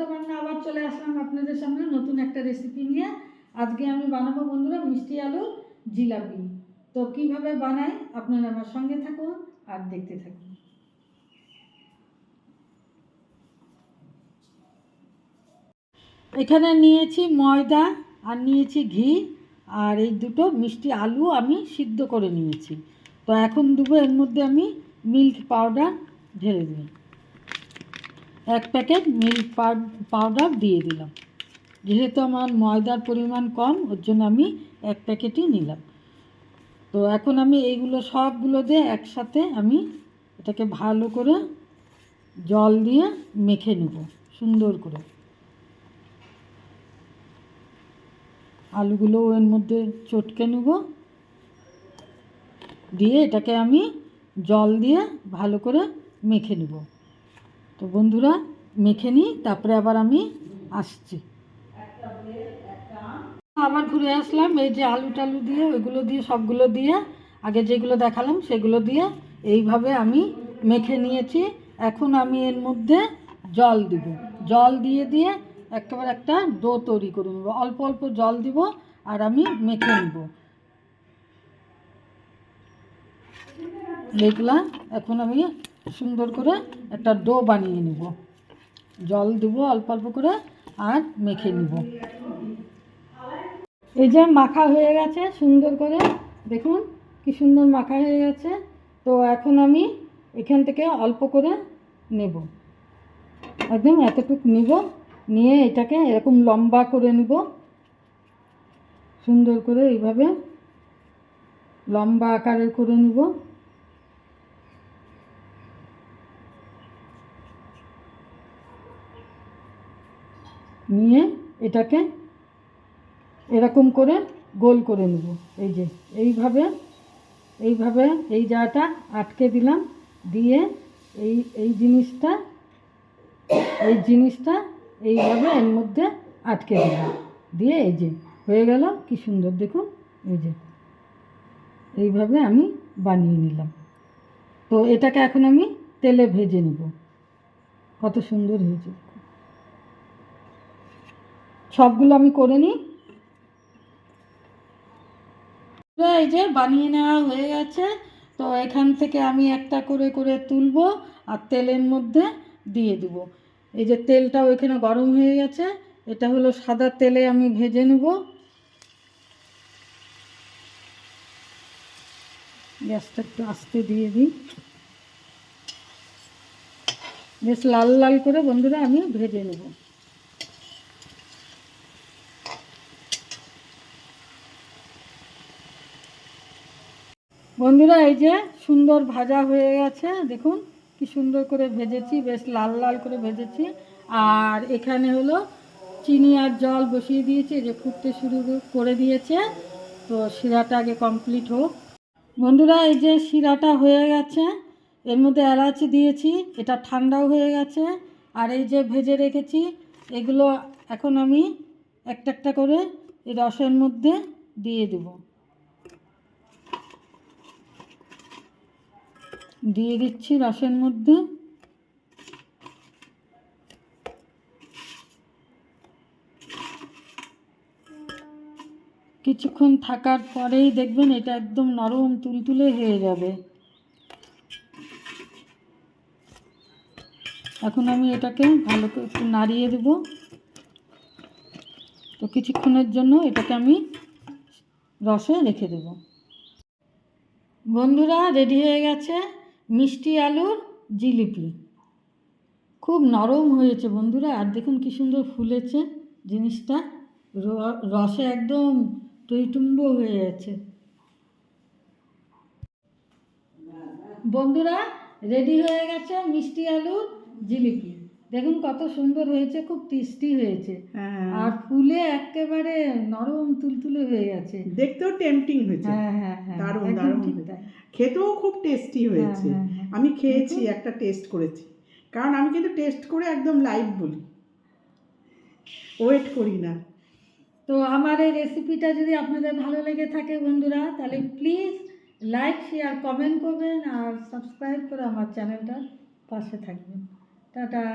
সুব্রতা রান্না আবার চলে আসলাম আপনাদের সামনে নতুন একটা রেসিপি নিয়ে। আজকে আমি বানাবো বন্ধুরা মিষ্টি আলু জিলাপি। তো কিভাবে বানাই আপনারা আমার সঙ্গে থাকুন আর দেখতে থাকুন। এখানে নিয়েছি ময়দা আর নিয়েছি ঘি আর এই দুটো মিষ্টি আলু আমি সিদ্ধ করে নিয়েছি। তো এখন দেবো এর মধ্যে আমি মিল্ক পাউডার ঢেলে দিই। 1 প্যাকেট মিল্ক পাউডার দিয়ে দিলাম। যেহেতু আমার ময়দার পরিমাণ কম ওর জন্য আমি 1 প্যাকেটই নিলাম। তো এখন আমি এইগুলো সবগুলো দিয়ে একসাথে আমি এটাকে ভালো করে জল দিয়ে মেখে নেব সুন্দর করে। আলুগুলো এর মধ্যে চটকে নেব, দিয়ে এটাকে আমি জল দিয়ে ভালো করে মেখে নেব। তো বন্ধুরা মেখে নিই, তারপরে আবার আমি আসছি। আবার ঘুরে আসলাম। এই যে আলু টালু দিয়ে ওইগুলো দিয়ে সবগুলো দিয়ে আগে যেগুলো দেখালাম সেগুলো দিয়ে এইভাবে আমি মেখে নিয়েছি। এখন আমি এর মধ্যে জল দিব। জল দিয়ে দিয়ে একেবারে একটা ডো তৈরি করে নেব। অল্প অল্প জল দিব আর আমি মেখে নেব। দেখলাম এখন আমি সুন্দর করে একটা ডো বানিয়ে নেব। জল দেবো অল্প অল্প করে আর মেখে নেব। এই যে মাখা হয়ে গেছে সুন্দর করে, দেখুন কি সুন্দর মাখা হয়ে গেছে। তো এখন আমি এখান থেকে অল্প করে নেব, একদম এতটুকু নেব, নিয়ে এটাকে এরকম লম্বা করে নেব। সুন্দর করে এইভাবে লম্বা আকারের করে নেব। নিয়ে এটাকে এরকম করে গোল করে নেব। এই যে এইভাবে এইভাবে এই জায়গাটা আটকে দিলাম, দিয়ে এই এই জিনিসটা এইভাবে এর মধ্যে আটকে দিলাম, দিয়ে এই যে হয়ে গেল কি সুন্দর দেখুন। এই যে এইভাবে আমি বানিয়ে নিলাম। তো এটাকে এখন আমি তেলে ভেজে নেব। কত সুন্দর হয়েছে, সবগুলো আমি করে নিই। এই যে বানিয়ে নেওয়া হয়ে গেছে। তো এখান থেকে আমি একটা করে করে তুলব আর তেলের মধ্যে দিয়ে দেব। এই যে তেলটাও এখানে গরম হয়ে গেছে, এটা হলো সাদা তেলে আমি ভেজে নেব। গ্যাসটা একটু আস্তে দিয়ে দিই। বেশ লাল লাল করে বন্ধুরা আমি ভেজে নেব। বন্ধুরা এই যে সুন্দর ভাজা হয়ে গেছে, দেখুন কি সুন্দর করে ভেজেছি, বেশ লাল লাল করে ভেজেছি। আর এখানে হলো চিনি আর জল বসিয়ে দিয়েছি, যে ফুটতে শুরু করে দিয়েছে। তো শিরাটা আগে কমপ্লিট হোক। বন্ধুরা এই যে শিরাটা হয়ে গেছে, এর মধ্যে এলাচি দিয়েছি, এটা ঠান্ডাও হয়ে গেছে। আর এই যে ভেজে রেখেছি এগুলো এখন আমি একটা একটা করে এই রসের মধ্যে দিয়ে দেব। দিয়ে দিচ্ছি রসের মধ্যে। কিছুক্ষণ থাকার পরেই দেখবেন এটা একদম নরম তুলতুলে হয়ে যাবে। এখন আমি এটাকে ভালো করে একটু নাড়িয়ে দেব। তো কিছুক্ষণের জন্য এটাকে আমি রসে রেখে দেব। বন্ধুরা রেডি হয়ে গেছে মিষ্টি আলুর জিলিপি। খুব নরম হয়েছে বন্ধুরা, আর দেখুন কি সুন্দর ফুলেছে জিনিসটা, রসে একদম টইটুম্ব হয়ে গেছে। বন্ধুরা রেডি হয়ে গেছে মিষ্টি আলুর জিলিপি। দেখুন কত সুন্দর হয়েছে, খুব টেস্টি হয়েছে। আর ফুলে একেবারে নরম তুলতুলে হয়ে গেছে, দেখতেও টেম্পটিং হয়েছে। হ্যাঁ হ্যাঁ হ্যাঁ, দারুণ একদম দারুণ ঠিক তাই। খেতেও খুব টেস্টি হয়েছে। আমি খেয়েছি, একটা টেস্ট করেছি, কারণ আমি কিন্তু টেস্ট করে একদম লাইভ বলি, ওয়েট করি না। তো আমার এই রেসিপিটা যদি আপনাদের ভালো লেগে থাকে বন্ধুরা, তাহলে প্লিজ লাইক শেয়ার কমেন্ট করবেন আর সাবস্ক্রাইব করে আমার চ্যানেলটার পাশে থাকবেন। টাটা।